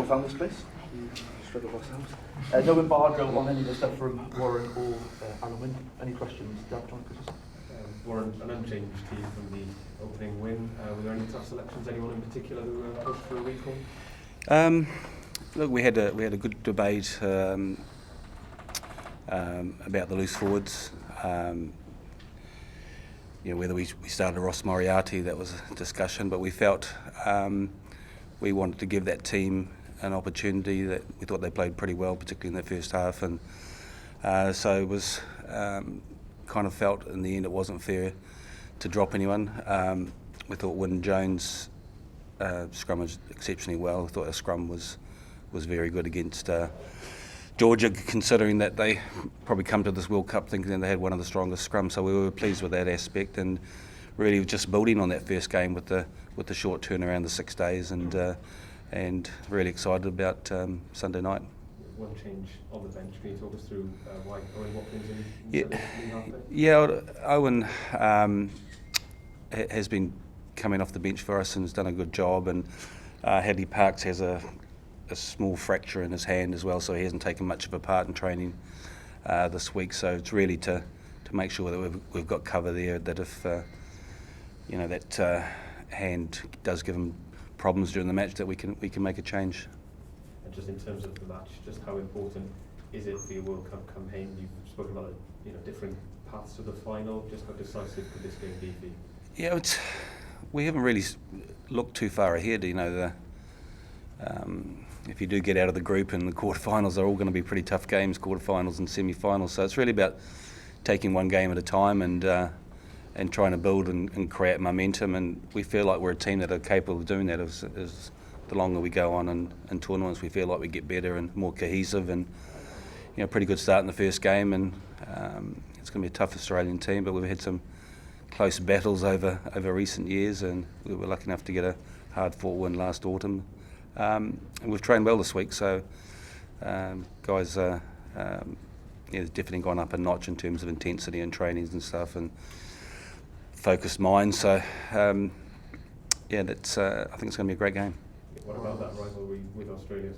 found this place. Struggle ourselves. No embargo on any of the stuff from Warren or Alun Wyn. Any questions? Warren, an unchanged team from the opening win. Were there any tough selections? Anyone in particular who pushed for a recall? Look, we had a good debate about the loose forwards. Whether we started Ross Moriarty, that was a discussion, but we felt we wanted to give that team an opportunity. That we thought they played pretty well, particularly in the first half, and so it was kind of felt in the end it wasn't fair to drop anyone. We thought Wyn Jones scrummaged exceptionally well. I thought our scrum was very good against Georgia, considering that they probably come to this World Cup thinking they had one of the strongest scrums. So we were pleased with that aspect, and really just building on that first game with the short turnaround, the 6 days, and really excited about Sunday night. One change on the bench. Can you talk us through why Owen Watkins in Owen has been coming off the bench for us and has done a good job, and Hadley Parkes has a small fracture in his hand as well, so he hasn't taken much of a part in training this week. So it's really to make sure that we've got cover there, that if that hand does give him problems during the match, that we can make a change. And just in terms of the match, just how important is it for your World Cup campaign? You've spoken about different paths to the final. Just how decisive could this game be for you? Yeah, we haven't really looked too far ahead. If you do get out of the group, and the quarterfinals are all going to be pretty tough games, quarterfinals and semi-finals. So it's really about taking one game at a time and trying to build and create momentum. And we feel like we're a team that are capable of doing that. As the longer we go on in tournaments, we feel like we get better and more cohesive. And pretty good start in the first game, and it's going to be a tough Australian team. But we've had some close battles over recent years, and we were lucky enough to get a hard-fought win last autumn. And we've trained well this week, so guys definitely gone up a notch in terms of intensity and trainings and stuff, and focused minds. So I think it's going to be a great game. What about that rivalry with Australia?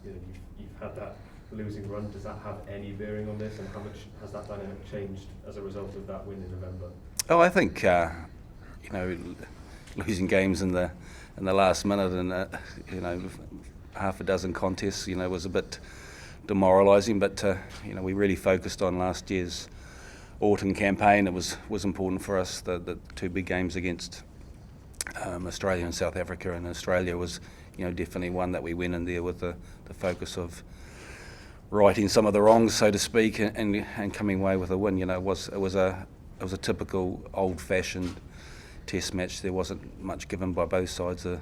You've had that losing run. Does that have any bearing on this, and how much has that dynamic changed as a result of that win in November? Oh, I think losing games in the last minute and half a dozen contests was a bit demoralising, but we really focused on last year's autumn campaign. It was important for us. The two big games against Australia and South Africa, and Australia was definitely one that we went in there with the focus of righting some of the wrongs, so to speak, and coming away with a win. It was a typical old-fashioned Test match. There wasn't much given by both sides. The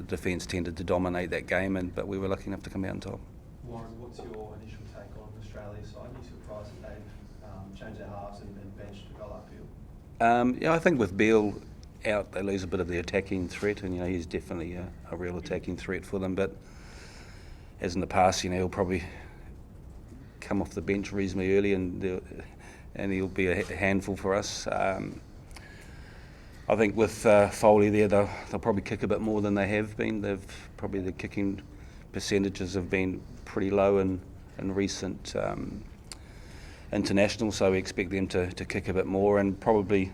defence tended to dominate that game, but we were lucky enough to come out on top. Warren, what's your initial take on Australia's side? Are you surprised that they've changed their halves and benched Beal Beal? I think with Beal out, they lose a bit of the attacking threat, and he's definitely a real attacking threat for them. But as in the past, he'll probably come off the bench reasonably early, and he'll be a handful for us. I think with Foley there, they'll probably kick a bit more than they have been. The kicking percentages have been pretty low in recent internationals, so we expect them to kick a bit more, and probably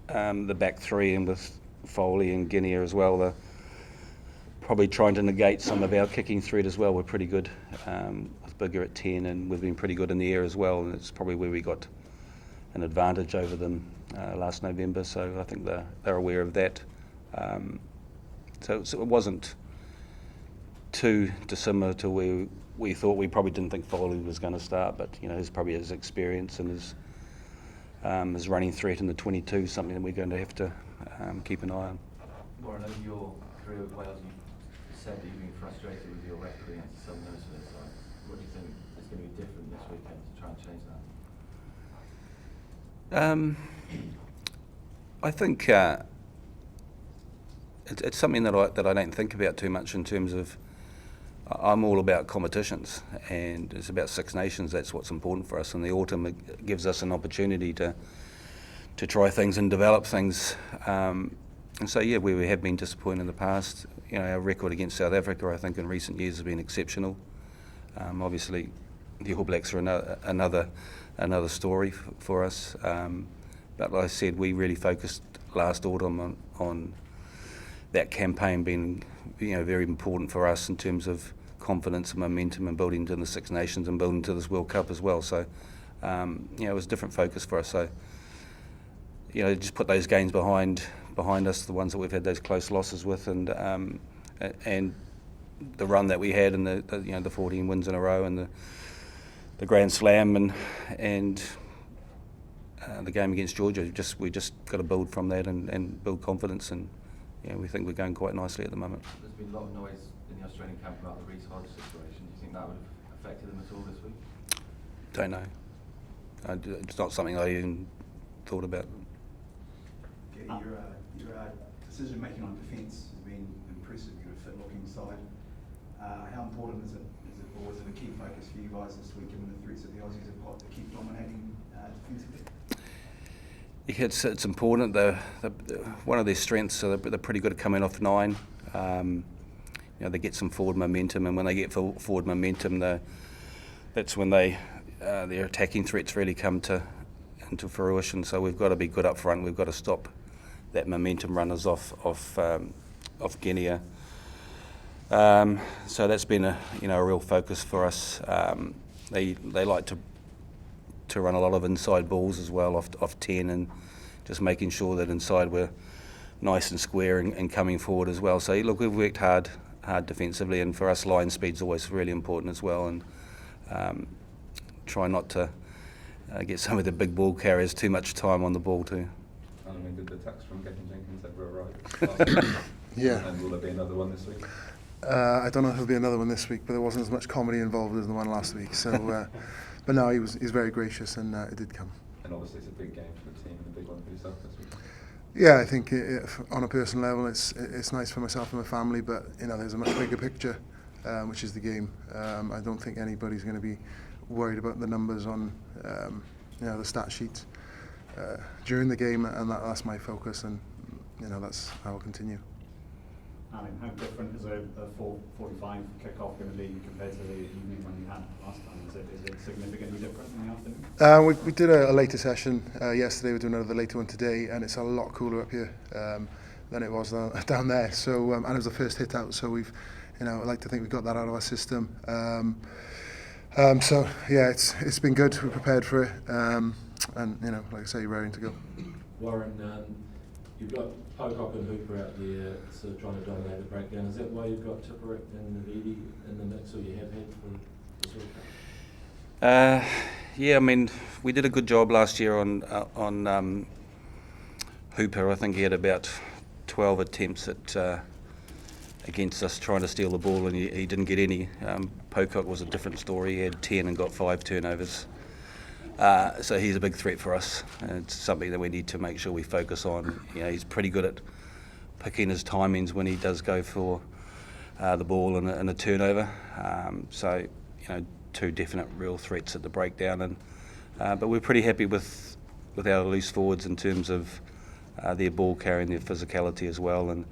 the back three, and with Foley and Guinea as well, they're probably trying to negate some of our kicking threat as well. We're pretty good with Bigger at 10, and we've been pretty good in the air as well, and it's probably where we got an advantage over them last November, so I think they're aware of that. So it wasn't too dissimilar to where we thought. We probably didn't think Foley was going to start, but he's probably his experience and his running threat in the 22 is something that we're going to have to keep an eye on. Warren, over your career with Wales, you said that you've been frustrated with your record against the Southern Hemisphere side. What do you think is going to be different this weekend to try and change that? I think it's something that I don't think about too much in terms of. I'm all about competitions, and it's about Six Nations. That's what's important for us. In the autumn, it gives us an opportunity to try things and develop things. so yeah, we have been disappointed in the past. You know, our record against South Africa, I think, in recent years has been exceptional. Obviously, the All Blacks are another story for us. But like I said, we really focused last autumn on that campaign being, you know, very important for us in terms of confidence and momentum and building to the Six Nations and building to this World Cup as well. So, you know, it was a different focus for us. So, you know, just put those games behind us, the ones that we've had those close losses with, and the run that we had, and the 14 wins in a row, and the Grand Slam, and the game against Georgia. We just got to build from that and build confidence, and yeah, we think we're going quite nicely at the moment. There's been a lot of noise in the Australian camp about the Reece Hodge situation. Do you think that would have affected them at all this week? Don't know. It's not something I even thought about. Yeah, your decision making on defence has been impressive. You're a fit-looking side. How important is it, or was it a key focus for you guys this week, given the threats that the Aussies have got to keep dominating defensively? Yeah, it's important. One of their strengths, so they're pretty good at coming off 9. You know, they get some forward momentum, and when they get forward momentum, that's when their attacking threats really come into fruition. So we've got to be good up front. We've got to stop that momentum runners off Guinea. So that's been a real focus for us. They like to run a lot of inside balls as well, off 10, and just making sure that inside we're nice and square and coming forward as well. So look, we've worked hard defensively, and for us line speed's always really important as well, and try not to get some of the big ball carriers too much time on the ball too. Alun Wyn, did the text from Getting Jenkins ever arrive? Yeah. And will there be another one this week? I don't know if there'll be another one this week, but there wasn't as much comedy involved as the one last week. So, but no, he's very gracious, and it did come. And obviously it's a big game for the team and a big one for yourself this week. Yeah, I think on a personal level, it's nice for myself and my family, but you know, there's a much bigger picture, which is the game. I don't think anybody's going to be worried about the numbers on the stat sheets during the game, and that's my focus, and you know, that's how I'll continue. Alan, how different is a 4:45 kick-off going to be compared to the evening when you had last time? Is it significantly different in the afternoon? We did a later session yesterday. We're doing another later one today, and it's a lot cooler up here than it was down there. So, and it was the first hit out, so we've, I like to think we got that out of our system. So yeah, it's been good. We're prepared for it, and like I say, you're raring to go. Warren, you've got Pocock and Hooper out there sort of trying to dominate the breakdown. Is that why you've got Tipuric and Navidi in the mix, or you have had for this World Cup? Yeah, I mean, we did a good job last year on Hooper. I think he had about 12 attempts against us trying to steal the ball, and he didn't get any. Pocock was a different story. He had 10 and got 5 turnovers. So he's a big threat for us. It's something that we need to make sure we focus on. He's pretty good at picking his timings when he does go for the ball and a turnover. So, two definite real threats at the breakdown. But we're pretty happy with our loose forwards in terms of their ball carrying, their physicality as well. And,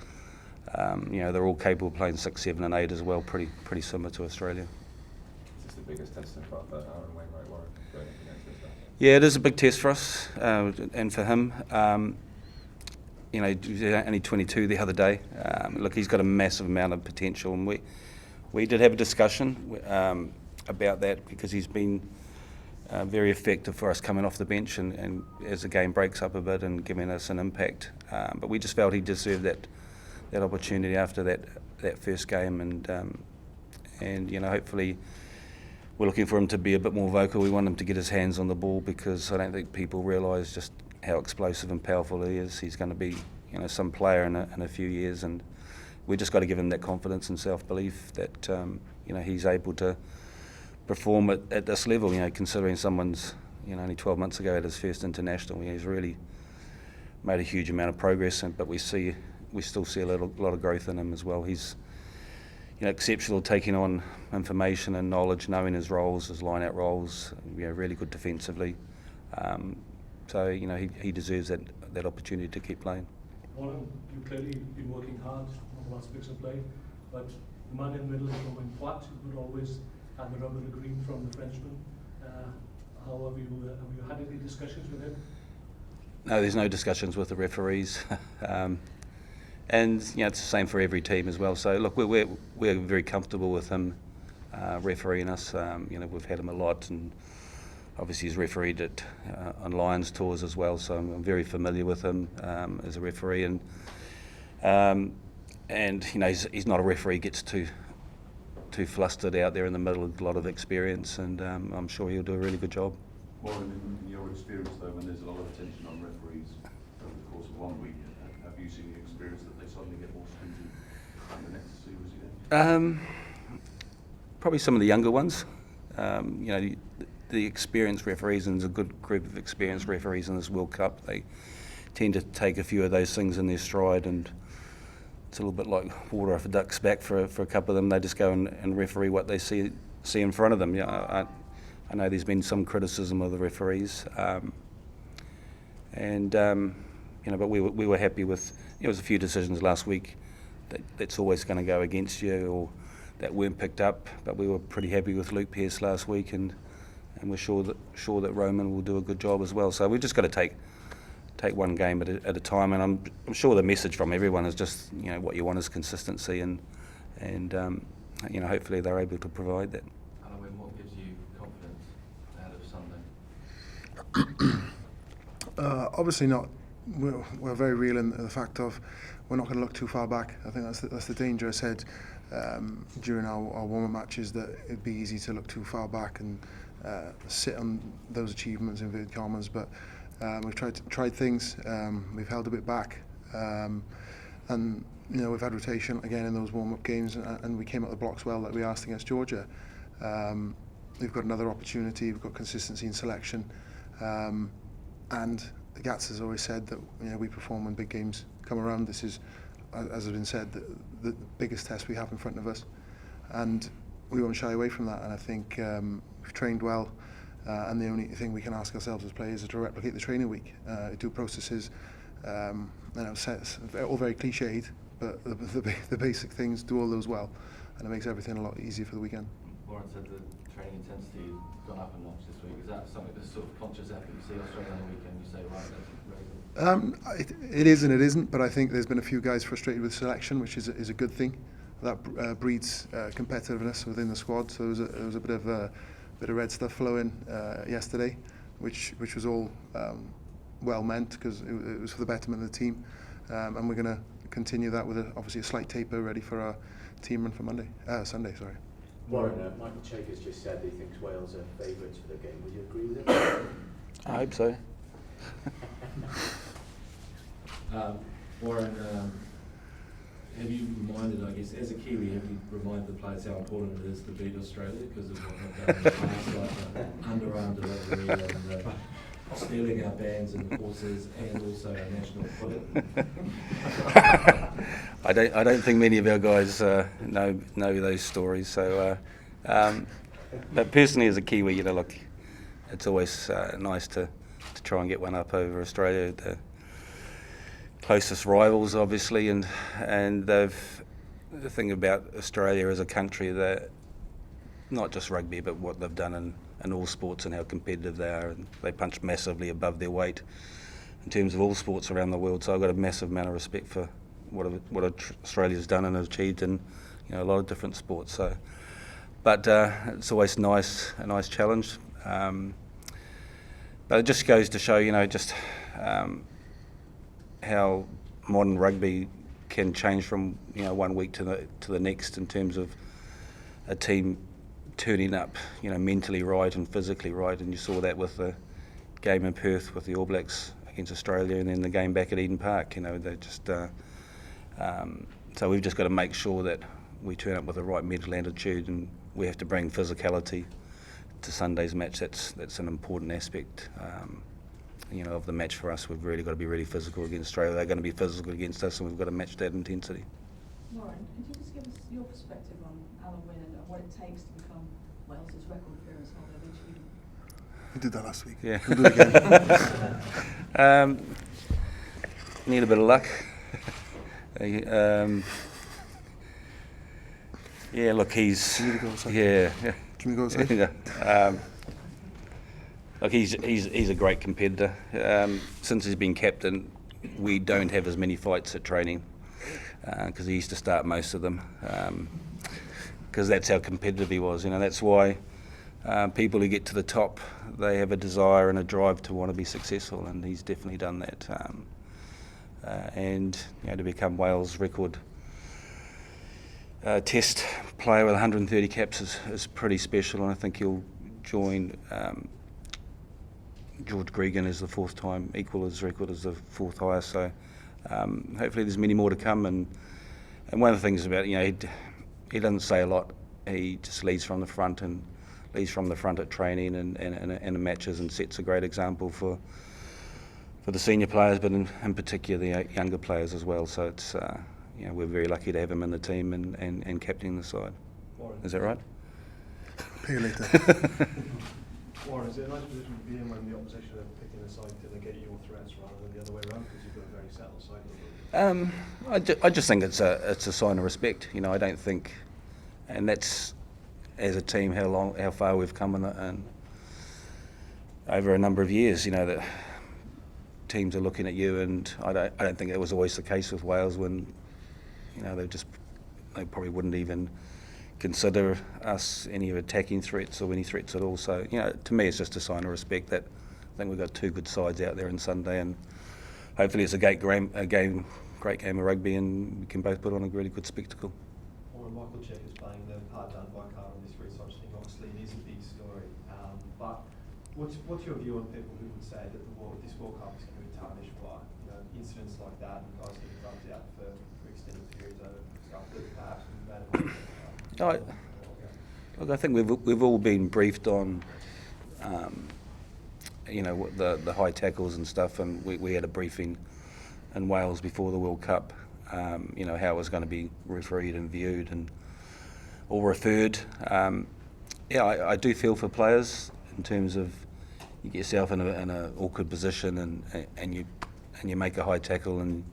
they're all capable of playing 6, 7 and 8 as well, pretty similar to Australia. Is this the biggest test in front of Alun Wyn, right, Warren? Yeah, it is a big test for us and for him. He was only 22 the other day. Look, he's got a massive amount of potential, and we did have a discussion about that because he's been very effective for us coming off the bench and as the game breaks up a bit and giving us an impact. But we just felt he deserved that opportunity after that first game, and hopefully. We're looking for him to be a bit more vocal. We want him to get his hands on the ball because I don't think people realise just how explosive and powerful he is. He's going to be, some player in a few years, and we just got to give him that confidence and self-belief that, he's able to perform at this level. Considering someone's, only 12 months ago at his first international, he's really made a huge amount of progress. But we still see a lot of growth in him as well. He's exceptional taking on information and knowledge, knowing his roles, his line-out roles, really good defensively. So, he deserves that opportunity to keep playing. Warren, you clearly been working hard on the last weeks of play, but the man in the middle is Romain Poit, who would always have the rubber of the green from the Frenchman. How have you had any discussions with him? No, there's no discussions with the referees, and it's the same for every team as well. So look, we're very comfortable with him refereeing us. We've had him a lot, and obviously he's refereed at on Lions tours as well. So I'm very familiar with him as a referee, and he's not a referee who gets too flustered out there in the middle. With a lot of experience, and I'm sure he'll do a really good job. Warren, in your experience though, when there's a lot of attention on referees over the course of 1 week, have you seen the experience that they suddenly get more stringent in the next series again? Probably some of the younger ones. The experienced referees, and there's a good group of experienced referees in this World Cup. They tend to take a few of those things in their stride, and it's a little bit like water off a duck's back for a couple of them. They just go and referee what they see in front of them. I know there's been some criticism of the referees, but we were happy with. There was a few decisions last week that's always going to go against you, or that weren't picked up. But we were pretty happy with Luke Pearce last week, and we're sure that Roman will do a good job as well. So we've just got to take one game at a time, and I'm sure the message from everyone is just what you want is consistency, and hopefully they're able to provide that. Alun Wyn, what gives you confidence ahead of Sunday? Obviously not. We're very real in the fact of we're not going to look too far back. I think that's the danger. I said during our warm-up matches that it'd be easy to look too far back and sit on those achievements, inverted commas, but we've tried things. We've held a bit back, and we've had rotation again in those warm-up games, and we came out the blocks well like we asked against Georgia. We've got another opportunity. We've got consistency in selection, and Gats has always said that we perform when big games come around. This is, as has been said, the biggest test we have in front of us, and we won't shy away from that. And I think we've trained well, and the only thing we can ask ourselves as players is to replicate the training week, do processes, all very cliched, but the basic things, do all those well, and it makes everything a lot easier for the weekend. Warren said the training intensity has gone up a notch this week. Is that something that's sort of conscious effort you see Australia on the weekend? You say, right, that's very good. It is and it isn't, but I think there's been a few guys frustrated with selection, which is a good thing. That breeds competitiveness within the squad. So there was a bit of red stuff flowing yesterday, which was all well meant because it was for the betterment of the team, and we're going to continue that with obviously a slight taper ready for our team run for Sunday. Sorry. Warren, Michael Cheika's just said he thinks Wales are favourites for the game. Would you agree with it? I hope so. Warren, have you reminded, I guess, as a Kiwi, have you reminded the players how important it is to beat Australia because of what they've done in the past, like underarm delivery and stealing our bands and horses, and also our national footy? I don't think many of our guys know those stories. So, but personally, as a Kiwi, look, it's always nice to try and get one up over Australia. The closest rivals, obviously, and the thing about Australia as a country, that not just rugby, but what they've done in all sports and how competitive they are, and they punch massively above their weight in terms of all sports around the world. So I've got a massive amount of respect for what Australia's done and achieved in a lot of different sports. So, but it's always a nice challenge. But it just goes to show, just how modern rugby can change from 1 week to the next in terms of a team turning up, mentally right and physically right, and you saw that with the game in Perth with the All Blacks against Australia, and then the game back at Eden Park. They just so we've just got to make sure that we turn up with the right mental attitude, and we have to bring physicality to Sunday's match. That's an important aspect. Of the match for us. We've really got to be really physical against Australia. They're going to be physical against us, and we've got to match that intensity. Warren, could you just give us your perspective on Alun Wyn and what it takes to become Wales's record appearance holder eventually? We did that last week. Yeah. We'll do it again. Need a bit of luck. Yeah, look, he's Can you go outside? yeah. Can we go outside? Look, he's a great competitor. Since he's been captain, we don't have as many fights at training because he used to start most of them because that's how competitive he was. That's why people who get to the top, they have a desire and a drive to want to be successful, and he's definitely done that. And to become Wales' record Test player with 130 caps is pretty special, and I think he'll join George Gregan as the fourth time, equal his record as the fourth highest. So hopefully there's many more to come. And one of the things about he doesn't say a lot. He just leads from the front and leads from the front at training and matches, and sets a great example for the senior players, but in particular the younger players as well. So it's we're very lucky to have him in the team and captaining the side. Warren. Is that right? Pay later. Warren, is it a nice position to be in when the opposition are picking a side to negate your threats rather than the other way around, because you've got a very settled side? I just think it's a sign of respect. I don't think, and that's as a team how far we've come in over a number of years. That teams are looking at you, and I don't think that was always the case with Wales when they probably wouldn't even consider us any attacking threats or any threats at all. So to me it's just a sign of respect that I think we've got two good sides out there on Sunday, and hopefully it's a great game of rugby, and we can both put on a really good spectacle. Warren, Michael Check is playing the hard done by card on this research thing. Obviously it is a big story, but what's your view on people who would say that this World Cup is going to be tarnished by incidents like that, and guys getting rubbed out for extended periods over stuff that perhaps Look, I think we've all been briefed on, the high tackles and stuff, and we had a briefing in Wales before the World Cup, how it was going to be refereed and viewed and all referred. I do feel for players in terms of you get yourself in an awkward position and you make a high tackle and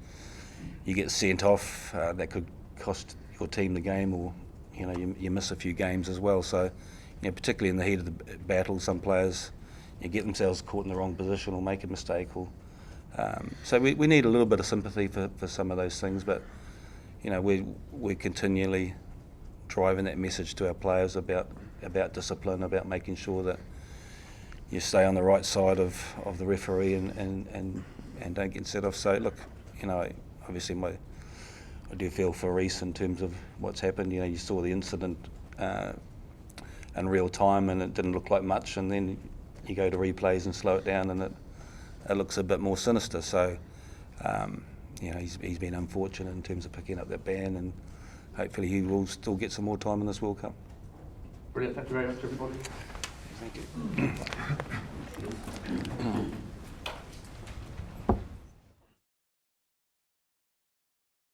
you get sent off. That could cost your team the game, or you miss a few games as well. So, particularly in the heat of the battle, some players get themselves caught in the wrong position or make a mistake. So we need a little bit of sympathy for some of those things. But we're continually driving that message to our players about discipline, about making sure that you stay on the right side of the referee and don't get set off. So look, obviously I do feel for Reece in terms of what's happened. You saw the incident in real time, and it didn't look like much, and then you go to replays and slow it down, and it looks a bit more sinister. So he's been unfortunate in terms of picking up that ban, and hopefully he will still get some more time in this World Cup. Brilliant, thank you very much everybody. Thank you.